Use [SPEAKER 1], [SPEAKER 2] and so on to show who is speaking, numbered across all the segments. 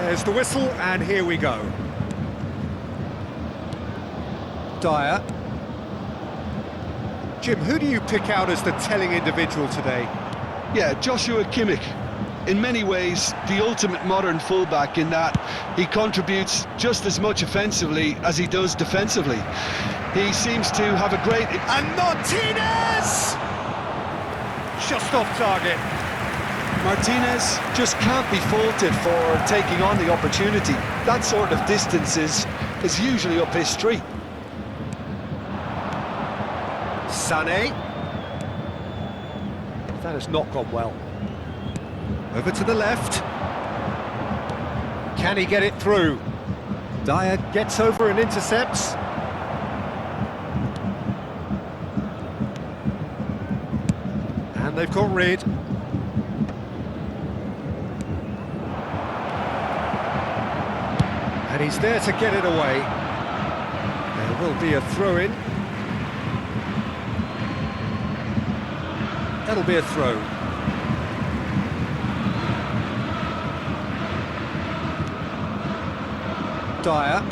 [SPEAKER 1] There's the whistle, and here we go. Dyer. Jim, who do you pick out as the telling individual today?
[SPEAKER 2] Yeah, Joshua Kimmich. In many ways, the ultimate modern fullback in that he contributes just as much offensively as he does defensively. He seems to have a great...
[SPEAKER 1] And Martinez! Just off target.
[SPEAKER 2] Martinez just can't be faulted for taking on the opportunity. That sort of distance is usually up his street.
[SPEAKER 1] Sané. That has not gone well. Over to the left. Can he get it through? Dyer gets over and intercepts. And they've got rid. And he's there to get it away. There will be a throw-in. That'll be a throw. Dyer.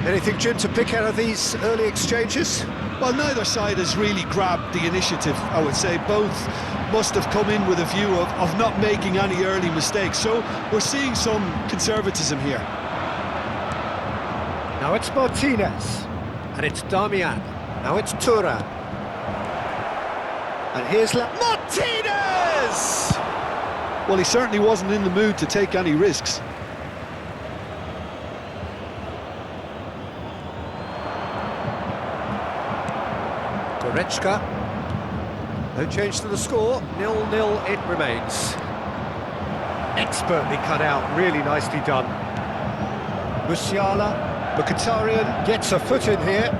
[SPEAKER 1] Anything, Jim, to pick out of these early exchanges?
[SPEAKER 2] Well, neither side has really grabbed the initiative, I would say. Both must have come in with a view of not making any early mistakes. So we're seeing some conservatism here.
[SPEAKER 1] Now it's Martinez. And it's Damian. Now it's Thuram. And here's Martinez!
[SPEAKER 2] Well, he certainly wasn't in the mood to take any risks.
[SPEAKER 1] Goretzka. No change to the score. 0-0 it remains. Expertly cut out, really nicely done. Musiala, Mkhitaryan gets a foot in here.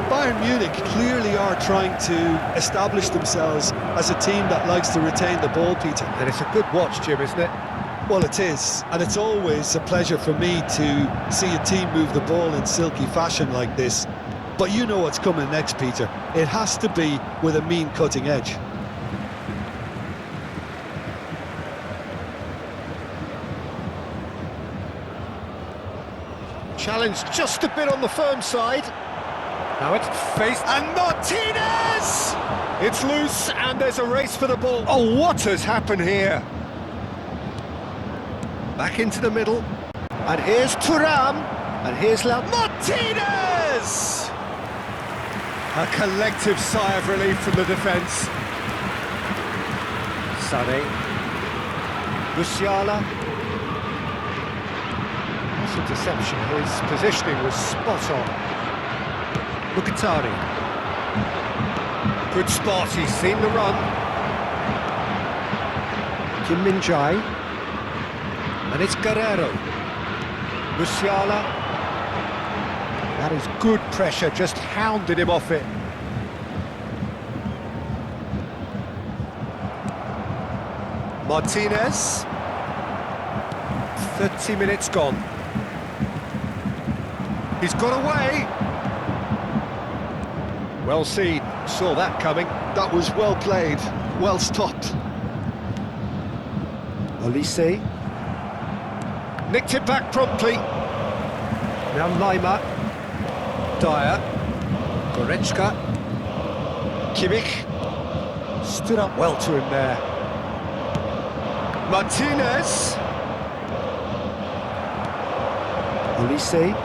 [SPEAKER 2] Bayern Munich clearly are trying to establish themselves as a team that likes to retain the ball, Peter.
[SPEAKER 1] And it's a good watch, Jim, isn't it?
[SPEAKER 2] Well, it is, and it's always a pleasure for me to see a team move the ball in silky fashion like this. But you know what's coming next, Peter. It has to be with a mean cutting edge.
[SPEAKER 1] Challenge just a bit on the firm side. Now it's faced, and Martinez! It's loose, and there's a race for the ball. Oh, what has happened here? Back into the middle, and here's Thuram, and here's Martinez! A collective sigh of relief from the defence. Sané, Musiala. This interception, his positioning was spot on. Mkhitaryan. Good spot, he's seen the run. Kim Min-jae. And it's Guerrero. Musiala. That is good pressure, just hounded him off it. Martinez. 30 minutes gone. He's got away. Well seen, saw that coming.
[SPEAKER 2] That was well played, well stopped.
[SPEAKER 1] Olise. Nicked it back promptly. Now Lima. Dyer. Goretzka. Kimmich. Stood up well to him there. Martinez. Olise.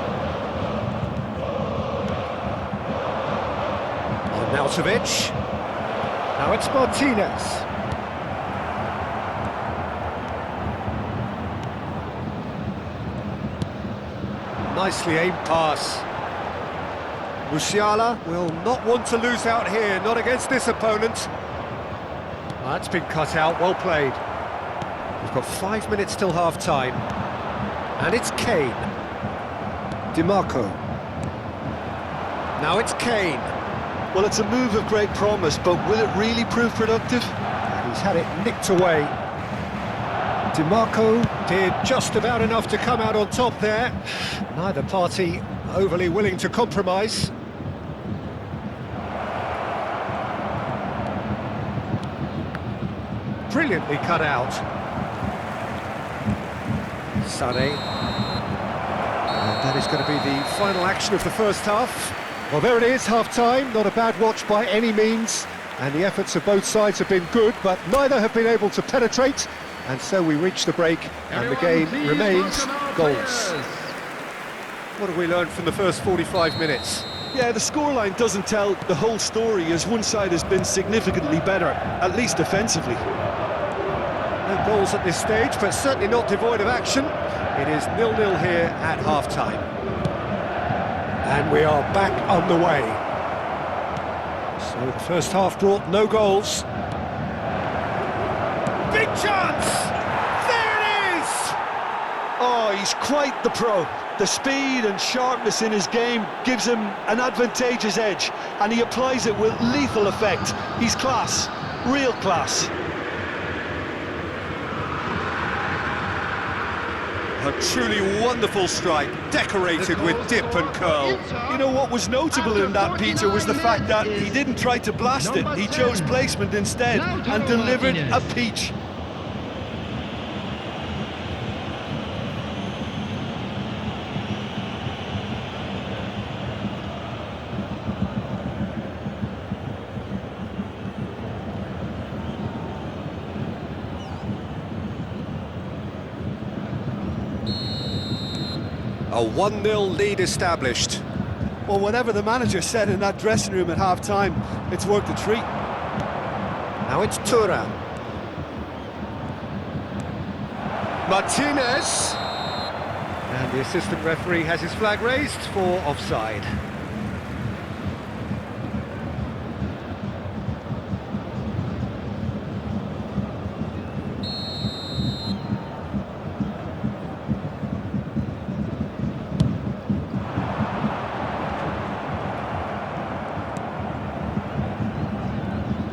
[SPEAKER 1] Arnautovic. Now it's Martinez. Nicely aimed pass. Musiala will not want to lose out here, not against this opponent. That's been cut out, well played. We've got 5 minutes till half-time. And it's Kane. DiMarco. Now it's Kane.
[SPEAKER 2] Well, it's a move of great promise, but will it really prove productive?
[SPEAKER 1] And he's had it nicked away. DiMarco did just about enough to come out on top there. Neither party overly willing to compromise. brilliantly cut out. Sané. And that is going to be the final action of the first half. Well, there it is, half-time. Not a bad watch by any means. And the efforts of both sides have been good, but neither have been able to penetrate. And so we reach the break, and the game remains goals. What have we learned from the first 45 minutes?
[SPEAKER 2] Yeah, the scoreline doesn't tell the whole story, as one side has been significantly better, at least defensively.
[SPEAKER 1] No goals at this stage, but certainly not devoid of action. It is 0-0 here at half-time. And we are back on the way. So the first half brought no goals. Big chance! There it is!
[SPEAKER 2] Oh, he's quite the pro. The speed and sharpness in his game gives him an advantageous edge, and he applies it with lethal effect. He's class, real class.
[SPEAKER 1] A truly wonderful strike, decorated with dip and curl.
[SPEAKER 2] You know what was notable in that, Peter, was the fact that he didn't try to blast it. He chose placement instead and delivered a peach.
[SPEAKER 1] A 1-0 lead established.
[SPEAKER 2] Well, whatever the manager said in that dressing room at half-time, it's worked a treat.
[SPEAKER 1] Now it's Thuram. Martinez. And the assistant referee has his flag raised for offside.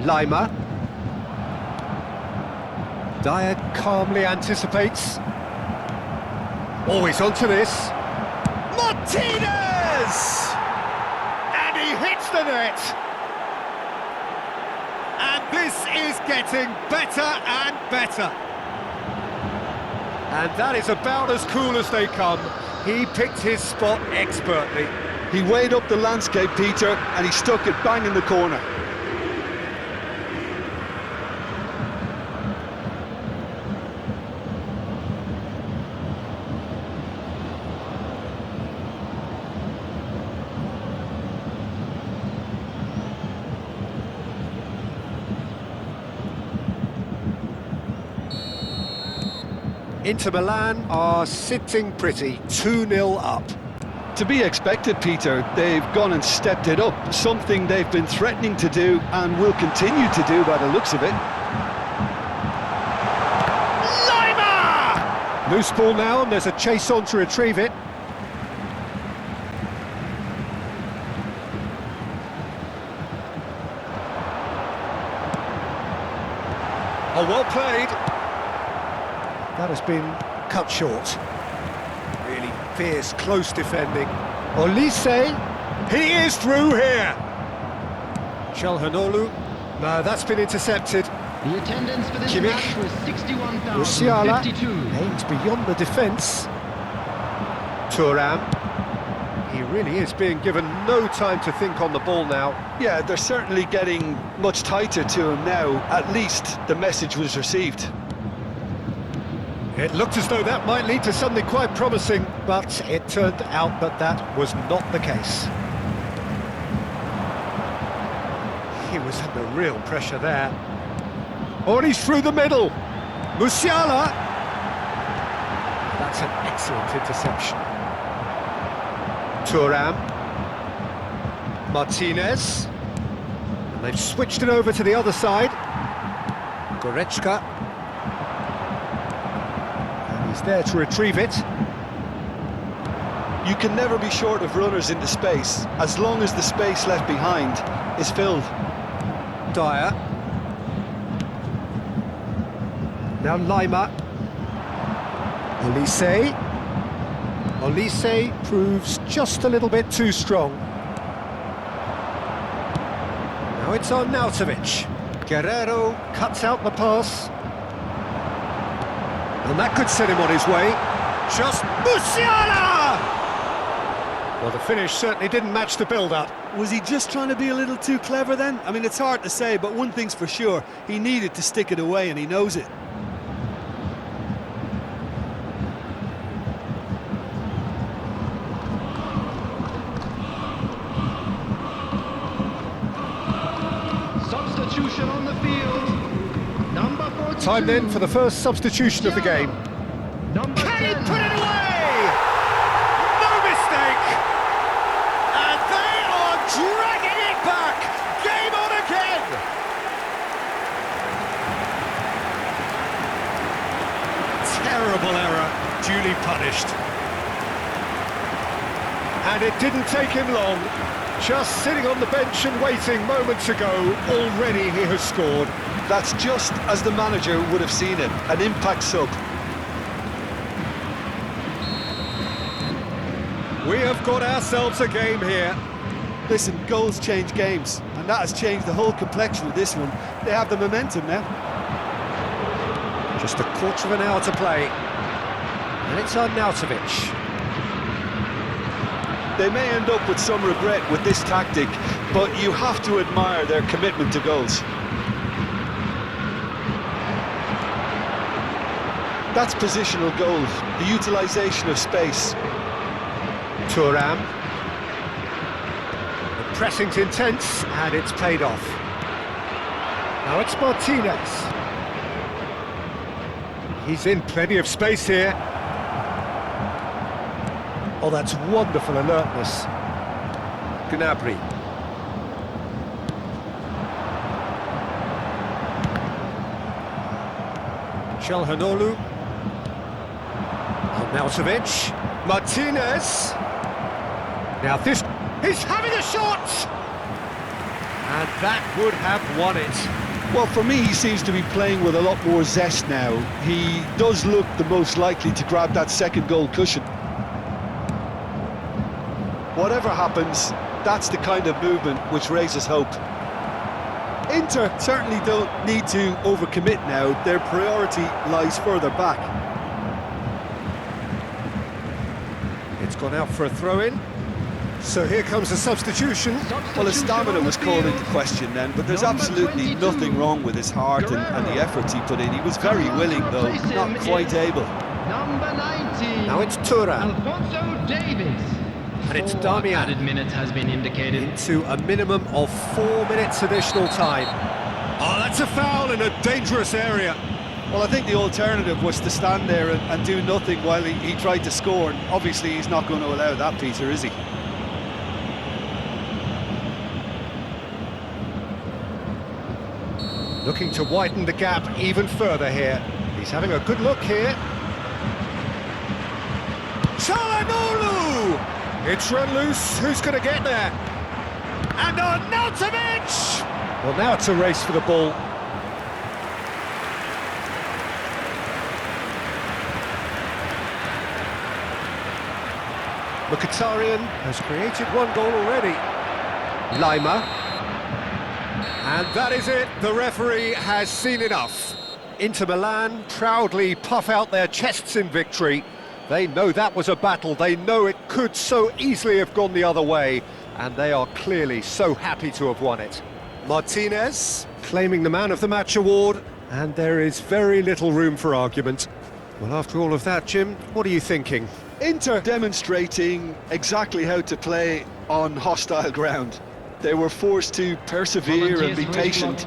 [SPEAKER 1] Lima. Dyer calmly anticipates. Always onto this. Martinez! And he hits the net! And this is getting better and better. And that is about as cool as they come. He picked his spot expertly.
[SPEAKER 2] He weighed up the landscape, Peter, and he stuck it bang in the corner.
[SPEAKER 1] Inter Milan are sitting pretty, 2-0 up.
[SPEAKER 2] To be expected, Peter. They've gone and stepped it up, something they've been threatening to do and will continue to do by the looks of it.
[SPEAKER 1] Lima! Loose ball now, and there's a chase on to retrieve it. Oh, well played. That has been cut short. Really fierce, close defending. Olise, he is through here. Çalhanoğlu, no, that's been intercepted.
[SPEAKER 3] The attendance for this
[SPEAKER 1] Kimmich.
[SPEAKER 3] match was
[SPEAKER 1] Musiala
[SPEAKER 3] 61,052.
[SPEAKER 1] aims beyond the defence. Thuram. He really is being given no time to think on the ball now.
[SPEAKER 2] Yeah, they're certainly getting much tighter to him now. At least the message was received.
[SPEAKER 1] It looked as though that might lead to something quite promising, but it turned out that that was not the case. He was under real pressure there. Oh, and he's through the middle. Musiala. That's an excellent interception. Thuram. Martinez. And they've switched it over to the other side. Goretzka. He's there to retrieve it.
[SPEAKER 2] You can never be short of runners into space, as long as the space left behind is filled.
[SPEAKER 1] Dyer. Now Lima. Olise. Olise proves just a little bit too strong. Now it's on Arnautovic. Guerrero cuts out the pass. And that could set him on his way. Just Musiala! Well, the finish certainly didn't match the build-up.
[SPEAKER 2] Was he just trying to be a little too clever then? I mean, it's hard to say, but one thing's for sure, he needed to stick it away and he knows it.
[SPEAKER 3] Substitution on the field. Number 42.
[SPEAKER 1] Time then for the first substitution of the game.
[SPEAKER 3] Number
[SPEAKER 1] Can he
[SPEAKER 3] 10.
[SPEAKER 1] put it away? No mistake! And they are dragging it back! Game on again! Terrible error, duly punished. And it didn't take him long. Just sitting on the bench and waiting moments ago, already he has scored.
[SPEAKER 2] That's just as the manager would have seen it, an impact sub.
[SPEAKER 1] We have got ourselves a game here.
[SPEAKER 2] Listen, goals change games, and that has changed the whole complexion of this one. They have the momentum now.
[SPEAKER 1] Just a quarter of an hour to play. And it's Arnautovic.
[SPEAKER 2] They may end up with some regret with this tactic, but you have to admire their commitment to goals. That's positional goal, the utilisation of space.
[SPEAKER 1] Thuram. The pressing's intense, and it's paid off. Now it's Martinez. He's in plenty of space here. Oh, that's wonderful alertness. Gnabry. Çalhanoğlu. Arnautovic. Martinez. Now this... He's having a shot! And that would have won it.
[SPEAKER 2] Well, for me, he seems to be playing with a lot more zest now. He does look the most likely to grab that second goal cushion. Whatever happens, that's the kind of movement which raises hope. Inter certainly don't need to overcommit now. Their priority lies further back.
[SPEAKER 1] It's gone out for a throw-in. So here comes a substitution.
[SPEAKER 2] Well, his stamina was called into question then, but there's absolutely nothing wrong with his heart and the efforts he put in. He was very willing, though, not quite able.
[SPEAKER 3] Number 19.
[SPEAKER 1] Now it's Thuram.
[SPEAKER 3] Alphonso Davies.
[SPEAKER 1] And it's
[SPEAKER 3] 4
[SPEAKER 1] Damian.
[SPEAKER 3] added minutes has been indicated.
[SPEAKER 1] Into a minimum of 4 minutes additional time. Oh, that's a foul in a dangerous area.
[SPEAKER 2] Well, I think the alternative was to stand there and do nothing while he tried to score. And obviously, he's not going to allow that, Peter, is he?
[SPEAKER 1] Looking to widen the gap even further here. He's having a good look here. Çalhanoğlu! It's run loose. Who's going to get there? And Arnautovic! Well, now it's a race for the ball. Mkhitaryan has created one goal already. Lima. And that is it. The referee has seen enough. Inter Milan proudly puff out their chests in victory. They know that was a battle. They know it could so easily have gone the other way. And they are clearly so happy to have won it. Martinez claiming the Man of the Match award. And there is very little room for argument. Well, after all of that, Jim, what are you thinking?
[SPEAKER 2] Inter demonstrating exactly how to play on hostile ground. They were forced to persevere and be patient,